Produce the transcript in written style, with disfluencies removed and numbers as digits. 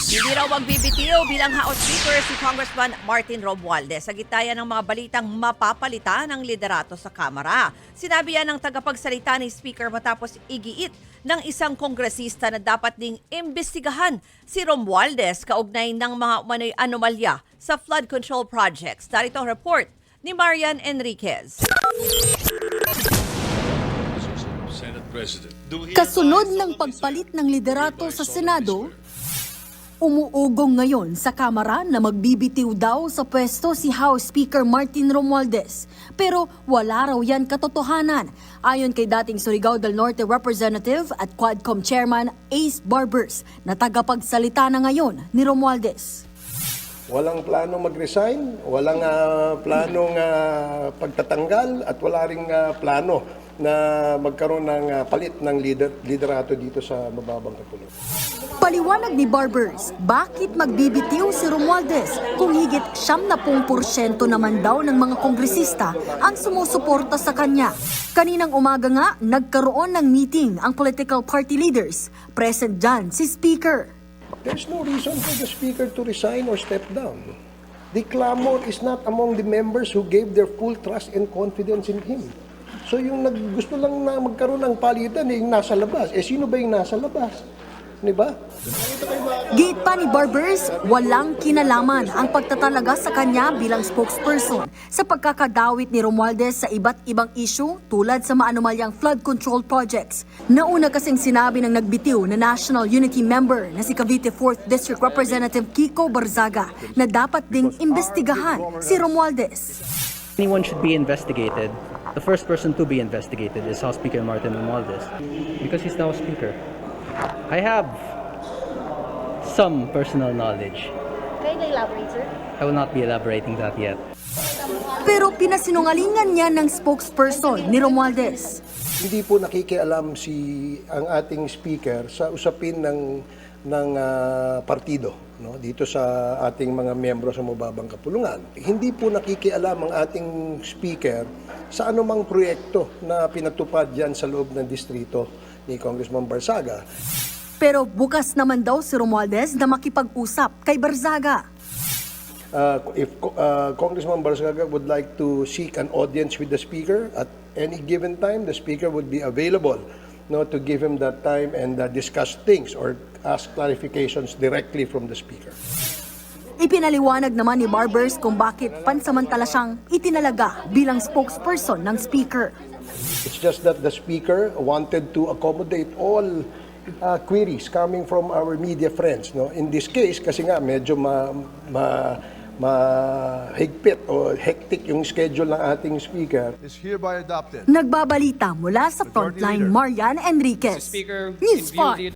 Hindi raw magbibitiw bilang House Speaker si Congressman Martin Romualdez sa gitna yan ng mga balitang mapapalitan ng liderato sa Kamara. Sinabi yan ng tagapagsalita ni Speaker matapos igiit ng isang kongresista na dapat ding imbestigahan si Romualdez kaugnay ng mga umano'y anomalya sa flood control projects. Narito ang report ni Marian Enriquez. Kasunod ng pagpalit ng liderato sa Senado, umuugong ngayon sa Kamara na magbibitiw daw sa pwesto si House Speaker Martin Romualdez. Pero wala raw yan katotohanan, ayon kay dating Surigao del Norte Representative at Quadcom Chairman Ace Barbers na tagapagsalita na ngayon ni Romualdez. Walang planong mag-resign, walang planong pagtatanggal at wala ring plano na magkaroon ng palit ng liderato dito sa mababang kapulungan. Paliwanag ni Barbers, bakit magbibitiw si Romualdez kung higit 70% naman daw ng mga kongresista ang sumusuporta sa kanya. Kaninang umaga nga, nagkaroon ng meeting ang political party leaders. Present dyan si Speaker. There's no reason for the Speaker to resign or step down. The clamor is not among the members who gave their full trust and confidence in him. So yung gusto lang na magkaroon ng palitan yung nasa labas. Sino ba yung nasa labas? Diba? Gate pa ni Barbers, walang kinalaman ang pagtatalaga sa kanya bilang spokesperson sa pagkakadawit ni Romualdez sa iba't ibang issue tulad sa maanomalyang flood control projects. Nauna kasing sinabi ng nagbitiw na National Unity member na si Cavite 4th District Representative Kiko Barzaga na dapat ding imbestigahan si Romualdez. Anyone should be investigated. The first person to be investigated is House Speaker Martin Romualdez because he's now Speaker. I have some personal knowledge. Can you elaborate, sir? I will not be elaborating that yet. Pero pinasinungalingan niya ng spokesperson ni Romualdez. Hindi po nakikialam ang ating speaker sa usapin ng partido, no, dito sa ating mga miyembro sa mababang kapulungan. Hindi po nakikialam ang ating speaker sa anumang proyekto na pinatupad diyan sa loob ng distrito ni Congressman Barzaga. Pero bukas naman daw si Romualdez na makipag-usap kay Barzaga. If Congressman Barzaga would like to seek an audience with the Speaker at any given time, the Speaker would be available, no, to give him that time and discuss things or ask clarifications directly from the Speaker. Ipinaliwanag naman ni Barbers kung bakit pansamantala siyang itinalaga bilang spokesperson ng Speaker. It's just that the Speaker wanted to accommodate all queries coming from our media friends. No? In this case, kasi nga medyo mahigpit o hectic yung schedule ng ating Speaker. Is hereby adopted. Nagbabalita mula sa frontline, Marian Enriquez. Speaker, News in view of 5. the